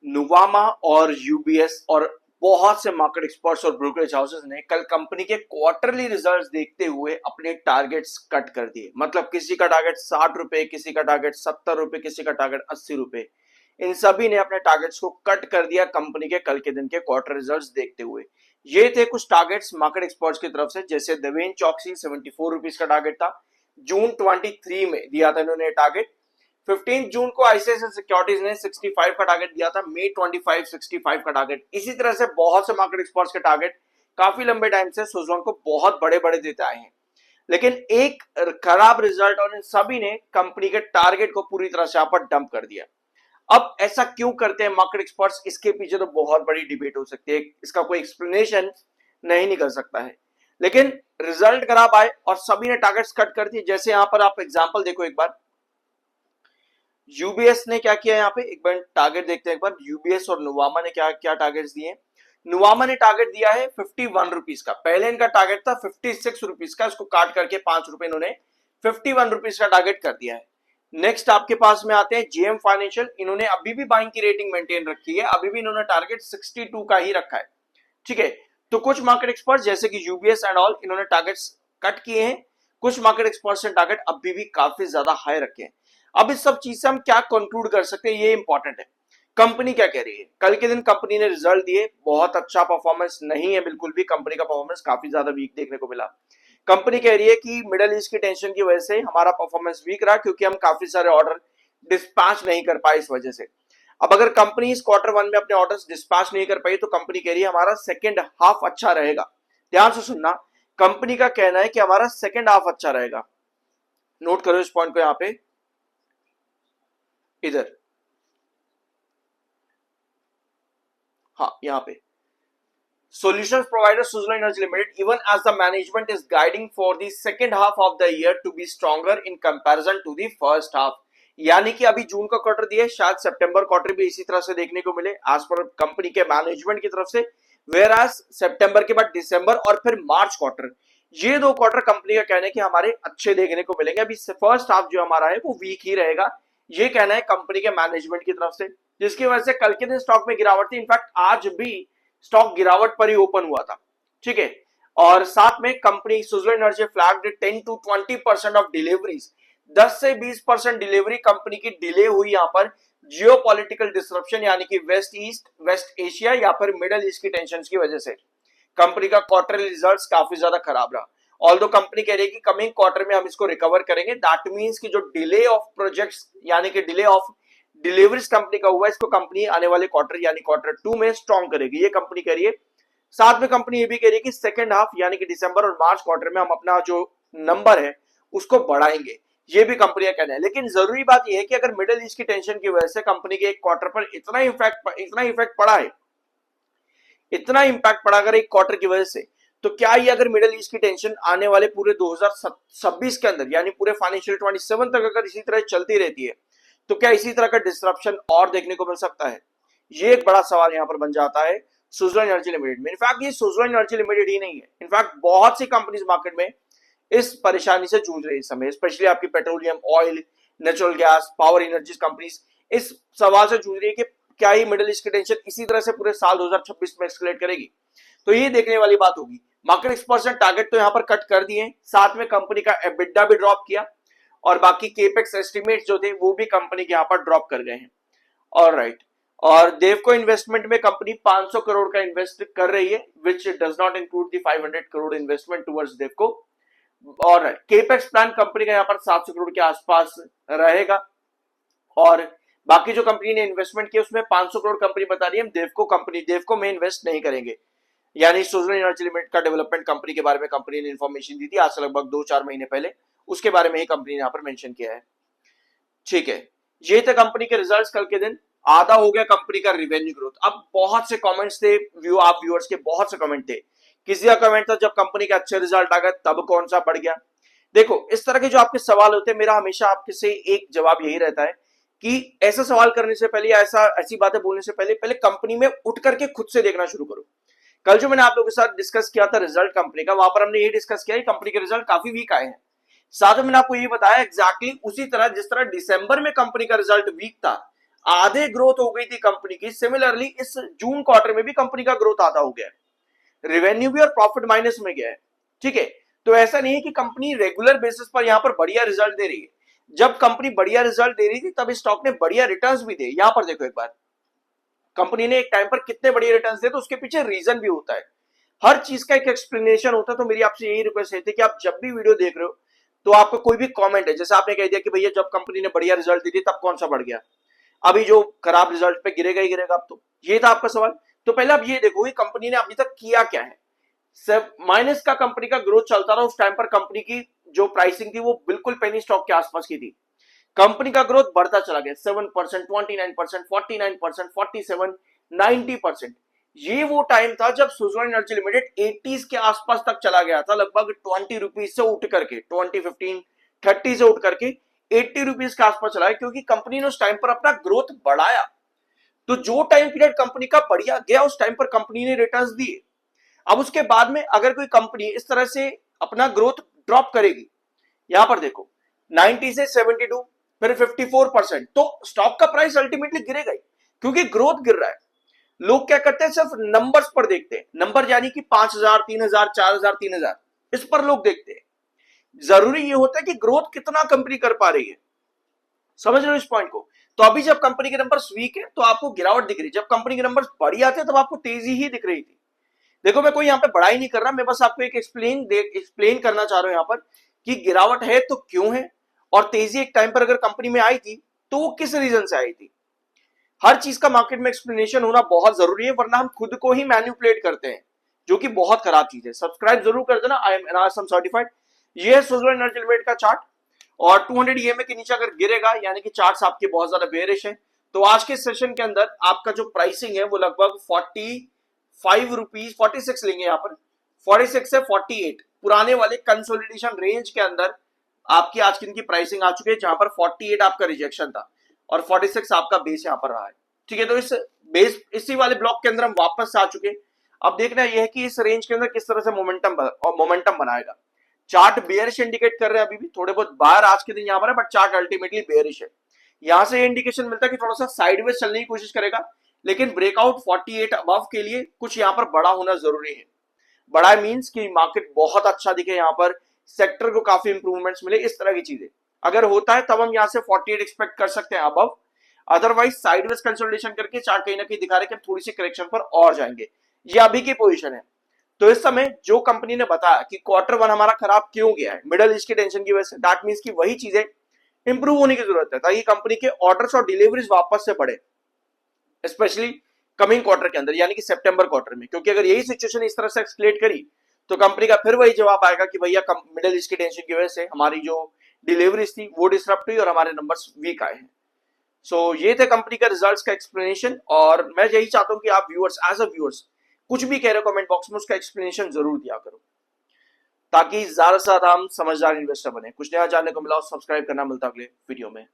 नुवामा और यूबीएस और बहुत से मार्केट एक्सपर्ट्स और ब्रोकरेज हाउसेस ने कल कंपनी के क्वार्टरली रिजल्ट्स देखते हुए अपने टारगेट्स कट कर दिए। मतलब किसी का टारगेट 60 रुपए, किसी का टारगेट 70 रुपए, किसी का टारगेट 80 रुपए, इन सभी ने अपने टारगेट्स को कट कर दिया कंपनी के कल के दिन के क्वार्टर रिजल्ट्स देखते हुए। ये थे कुछ टारगेट्स मार्केट एक्सपर्ट्स की तरफ से, जैसे देवेन चौकसी 74 रुपीज का टारगेट था, जून 23 में दिया था इन्होंने टारगेट। 15 जून को आईसीआईसीआई सिक्योरिटीज ने 65 का टारगेट दिया था, मई 25 65 का टारगेट। इसी तरह से बहुत से मार्केट एक्सपर्ट्स के टारगेट काफी लंबे टाइम से सुजलॉन को बहुत बड़े बड़े देते आए हैं, लेकिन एक खराब रिजल्ट और इन सभी ने कंपनी के टारगेट को पूरी तरह से यहाँ पर डंप कर दिया। अब ऐसा क्यों करते हैं मार्केट एक्सपर्ट्स, इसके पीछे तो बहुत बड़ी डिबेट हो सकती है, इसका कोई एक्सप्लेनेशन नहीं निकल सकता है, लेकिन रिजल्ट खराब आए और सभी ने टारगेट्स कट कर दिए। जैसे यहां पर आप एग्जांपल देखो, एक बार यूबीएस ने क्या किया, यहाँ पे एक बार टारगेट देखते हैं, एक बार यूबीएस और नुवामा ने क्या क्या टारगेट्स दिए। नुवामा ने टारगेट दिया है 51 रुपीज का, पहले इनका टारगेट था 56 रुपीज का, इसको काट करके 5 रुपए इन्होंने 51 रुपीज का टारगेट कर दिया है। नेक्स्ट आपके पास में आते हैं जेएम फाइनेंशियल, इन्होंने अभी भी बाइंग की रेटिंग मेंटेन रखी है, अभी भी इन्होंने टारगेट 62 का ही रखा है। ठीक है, तो कुछ मार्केट एक्सपर्ट जैसे कि यूबीएस एंड ऑल, इन्होंने टारगेट्स कट किए हैं, कुछ मार्केट एक्सपर्ट्स ने टारगेट अभी भी काफी ज्यादा हाई रखे हैं। अब इस सब चीज से हम क्या कंक्लूड कर सकते हैं, ये इंपॉर्टेंट है। कंपनी क्या कह रही है, कल के दिन कंपनी ने रिजल्ट दिए, बहुत अच्छा परफॉर्मेंस नहीं है, बिल्कुल भी कंपनी का परफॉर्मेंस काफी ज्यादा वीक देखने को मिला। कंपनी कह रही है कि मिडल ईस्ट की टेंशन की वजह से हमारा परफॉर्मेंस वीक रहा, क्योंकि हम काफी सारे ऑर्डर डिस्पैच नहीं कर पाए इस वजह से। अब अगर कंपनी इस क्वार्टर वन में अपने ऑर्डर्स डिस्पैच नहीं कर पाई, तो कंपनी कह रही है हमारा सेकंड हाफ अच्छा रहेगा। ध्यान से सुनना, कंपनी का कहना है कि हमारा सेकंड हाफ अच्छा रहेगा। नोट करो इस पॉइंट को, यहां पे इधर, हाँ यहाँ पे, solutions provider Suzlon Energy Limited, even as the management is guiding for the second half of the year to be stronger in comparison to the first half। यानी कि अभी जून का क्वार्टर दिया है, शायद सितंबर क्वार्टर भी इसी तरह से देखने को मिले एज पर कंपनी के मैनेजमेंट की तरफ से, वेयर एज सितंबर के बाद दिसंबर और फिर मार्च क्वार्टर, ये दो क्वार्टर कंपनी का कहना है कि हमारे अच्छे देखने को मिलेंगे। अभी फर्स्ट हाफ जो हमारा है वो वीक ही रहेगा, ये कहना है कंपनी के मैनेजमेंट की तरफ से, जिसकी वजह से कल के दिन स्टॉक में गिरावट थी। इनफैक्ट आज भी स्टॉक गिरावट पर ही ओपन हुआ था। ठीक है, और साथ में company Suzlon energy flagged 10 to 20% of deliveries, 10 से 20% डिलीवरी कंपनी की डिले हुई यहाँ पर जियोपॉलिटिकल डिसरप्शन, यानी कि वेस्ट एशिया या फिर मिडल ईस्ट की टेंशन की वजह से कंपनी का क्वार्टरली रिजल्ट्स काफी ज्यादा खराब रहा। ऑल्दो कंपनी कह रही है कि कमिंग क्वार्टर में हम इसको रिकवर करेंगे, दैट मींस कि जो डिले ऑफ प्रोजेक्ट्स यानी कि डिले ऑफ डिलीवरीज कंपनी का हुआ, इसको कंपनी आने वाले क्वार्टर यानी क्वार्टर 2 में स्ट्रॉन्ग करेगी, ये कंपनी कह रही है। साथ में कंपनी ये भी कह रही है कि सेकंड हाफ यानी कि दिसंबर और मार्च क्वार्टर में हम अपना जो नंबर है उसको बढ़ाएंगे, ये भी कंपनी का कहना है। लेकिन जरूरी बात यह है कि अगर मिडिल ईस्ट की टेंशन की वजह से कंपनी के एक क्वार्टर पर इतना इफेक्ट पड़ा है, इतना इंपैक्ट पड़ा अगर एक क्वार्टर की वजह से, तो क्या ये अगर मिडिल ईस्ट की टेंशन आने वाले पूरे 2026 के अंदर यानी पूरे फाइनेंशियल 27 तक अगर इसी तरह चलती रहती है, तो क्या इसी तरह का डिस्ट्रप्शन और देखने को मिल सकता है? ये एक बड़ा सवाल यहां पर बन जाता है सुजलॉन एनर्जी लिमिटेड में। इनफैक्ट ये सुजलॉन एनर्जी लिमिटेड ही नहीं है, इनफैक्ट बहुत सी कंपनीज मार्केट में इस परेशानी से जूझ रही है इस समय, स्पेशली आपकी petroleum, oil, natural gas, power energy companies इस सवाल से जूझ रही है कि क्या ही मिडिल ईस्ट की टेंशन इसी तरह से पूरे साल 2026 में एक्सकेलेट करेगी। तो ये देखने वाली बात होगी। मार्केट एक्सपर्ट्स ने टारगेट तो यहां पर कट कर दिए, साथ में कंपनी का एबिटा भी ड्रॉप किया, और बाकी केपेक्स एस्टिमेट्स जो थे वो भी कंपनी के यहां पर ड्रॉप कर गए हैं। ऑलराइट, और देवको इन्वेस्टमेंट में कंपनी 500 करोड़ का इन्वेस्ट कर रही है, which does not include the 500 crore investment towards देवको। ऑलराइट, केपेक्स प्लान कंपनी का यहां पर 700 करोड़ के आसपास रहेगा, और बाकी जो कंपनी ने इन्वेस्टमेंट किया उसमें 500 करोड़ कंपनी बता रही है देवको में इन्वेस्ट नहीं करेंगे। यानी सुजलॉन एनर्जी लिमिटेड का डेवलपमेंट कंपनी के बारे में कंपनी ने इंफॉर्मेशन दी थी आज से लगभग 2-4 महीने पहले, उसके बारे में ही कंपनी ने यहाँ पर मेंशन किया है। ठीक है, ये थे कंपनी के रिजल्ट्स कल के दिन। आधा हो गया कंपनी का रिवेन्यू ग्रोथ। अब बहुत से कमेंट्स थे आप व्यूअर्स के, बहुत से कमेंट थे। किसी का कमेंट था जब कंपनी का अच्छे रिजल्ट आ गए तब कौन सा बढ़ गया। देखो, इस तरह के जो आपके सवाल होते हैं, मेरा हमेशा आपके से एक जवाब यही रहता है कि ऐसा सवाल करने से पहले, ऐसी बातें बोलने से पहले कंपनी में उठ करके खुद से देखना शुरू करो। कल जो मैंने आप लोगों के साथ डिस्कस किया था रिजल्ट कंपनी का, वहां पर हमने ये डिस्कस किया कंपनी के रिजल्ट काफी वीक आए हैं। साथ में मैंने आपको ये बताया एग्जैक्टली उसी तरह जिस तरह दिसंबर में कंपनी का रिजल्ट वीक था, आधे ग्रोथ हो गई थी कंपनी की। सिमिलरली इस जून क्वार्टर में भी कंपनी का ग्रोथ आधा हो गया है, रेवेन्यू भी और प्रॉफिट माइनस में गया है। ठीक है, तो ऐसा नहीं है कि कंपनी रेगुलर बेसिस पर यहां पर बढ़िया रिजल्ट दे रही है। जब कंपनी बढ़िया रिजल्ट दे रही थी तब स्टॉक ने बढ़िया रिटर्न्स भी दिए। यहां पर देखो एक बार, कंपनी ने एक टाइम पर कितने बढ़िया रिटर्न्स दिए, तो उसके पीछे रीजन भी होता है, हर चीज का एक एक्सप्लेनेशन होता है। तो मेरी आपसे यही रिक्वेस्ट है कि आप जब भी वीडियो देख रहे हो तो आपका कोई भी कमेंट है, जैसे आपने कह दिया कि भैया जब कंपनी ने बढ़िया रिजल्ट दी थी तब कौन सा बढ़ गया, अभी जो खराब रिजल्ट पे गिरेगा ही गिरेगा, अब तो ये था आपका सवाल। तो पहले आप ये देखो कि कंपनी ने अभी तक किया क्या है। सब माइनस का कंपनी का ग्रोथ चलता रहा, उस टाइम पर कंपनी की जो प्राइसिंग थी वो बिल्कुल पेनी स्टॉक के आसपास की थी। कंपनी का ग्रोथ बढ़ता चला गया, 7%, 29%, 49%, 47, 90%। ये वो टाइम था जब सुज़लोन एनर्जी लिमिटेड 80s के आसपास तक चला गया था, लगभग 20 रुपीज से उठ करके 2015 30 से उठ करके 80 रुपीज के आसपास चला है, क्योंकि कंपनी ने उस टाइम पर अपना ग्रोथ बढ़ाया। तो जो टाइम पीरियड कंपनी का बढ़िया गया उस टाइम पर कंपनी ने रिटर्न्स दिए। अब उसके बाद में अगर कोई कंपनी इस तरह से अपना ग्रोथ ड्रॉप करेगी, यहां पर देखो 90 से 72 फिर 54%, तो स्टॉक का प्राइस अल्टीमेटली गिरेगा ही, क्योंकि ग्रोथ गिर रहा है। लोग क्या करते हैं, सिर्फ नंबर्स पर देखते हैं, नंबर यानी कि 5,000, 3,000, 4,000, 3,000, इस पर लोग देखते हैं। जरूरी ये होता है कि ग्रोथ कितना कंपनी कर पा रही है। समझ रहे हो इस पॉइंट को? तो अभी जब कंपनी के नंबर्स वीक है तो आपको गिरावट दिख रही है, जब कंपनी के नंबर्स बढ़िया थे तब आपको तेजी ही दिख रही थी। देखो मैं कोई यहाँ पे बड़ाई नहीं कर रहा, मैं बस आपको एक एक्सप्लेन करना चाह रहा हूं यहाँ पर कि गिरावट है तो क्यों है, और तेजी एक टाइम पर अगर कंपनी में आई थी तो वो किस रीजन से आई थी। हर चीज का मार्केट में एक्सप्लेनेशन होना बहुत जरूरी है, वरना हम खुद को ही मैन्युपुलेट करते हैं, जो कि बहुत खराब चीज है। सब्सक्राइब जरूर कर देना, आई एम एनआरएसएम सर्टिफाइड। ये है सुज़लोन एनर्जी लिमिटेड का चार्ट, और 200 ईएमए के नीचे अगर गिरेगा यानी कि चार्ट्स आपके बहुत ज्यादा बेरिश है। तो आज के सेशन के अंदर आपका जो प्राइसिंग है वो लगभग 45 रुपीज 46 लेंगे यहाँ पर, 46 से 48 पुराने वाले कंसोलिडेशन रेंज के अंदर आपकी आज की इनकी प्राइसिंग आ चुकी है, जहां पर 48 आपका रिजेक्शन था और 46 आपका बेस यहां पर रहा है। ठीक है, तो इस बेस इसी वाले ब्लॉक के अंदर हम वापस आ चुके। अब देखना यह है कि इस रेंज के अंदर किस तरह से मोमेंटम बनाएगा। चार्ट बेयरिश इंडिकेट कर रहे हैं, अभी भी थोड़े बहुत बाहर आज के दिन यहां पर है, बट चार्ट अल्टीमेटली बेयरिश है। यहां से इंडिकेशन मिलता है कि थोड़ा सा साइडवेज चलने की कोशिश करेगा, लेकिन ब्रेकआउट 48 अबव के लिए कुछ यहां पर बड़ा होना जरूरी है। बड़ा मींस कि मार्केट बहुत अच्छा दिखे, यहां पर सेक्टर को काफी इंप्रूवमेंट्स मिले, इस तरह की चीजें अगर होता है तब हम यहां से 48 एक्सपेक्ट कर सकते हैं अबव। अदरवाइज साइडवेज कंसोलिडेशन करके चार्ट कहीं ना कहीं दिखा रहे कि हम थोड़ी सी करेक्शन पर और जाएंगे। ये अभी की पोजीशन है। तो इस समय जो कंपनी ने बताया कि Q1 हमारा खराब क्यों गया है, मिडल ईस्ट की टेंशन की वजह से, दैट मींस कि वही चीजें इंप्रूव होने की जरूरत है, ताकि कंपनी के ऑर्डर्स और डिलीवरीज वापस से बढ़े, स्पेशली कमिंग क्वार्टर के अंदर यानी कि सितंबर क्वार्टर में। क्योंकि अगर यही सिचुएशन इस तरह से एक्सकेलेट करी तो कंपनी का फिर वही जवाब आएगा कि भैया मिडिल ईस्ट की टेंशन की वजह से हमारी जो डिलीवरीज थी वो डिसरप्ट हुई और हमारे नंबर्स वीक आए हैं। सो ये थे कंपनी का रिजल्ट्स का एक्सप्लेनेशन, और मैं यही चाहता हूं कि आप व्यूअर्स एज अ व्यूअर्स कुछ भी कह रहे हो कमेंट बॉक्स में उसका एक्सप्लेनेशन जरूर दिया करो, ताकि ज्यादा से ज्यादा हम समझदार इन्वेस्टर बने। कुछ नया जानने को मिला, सब्सक्राइब करना, मिलता अगले वीडियो में।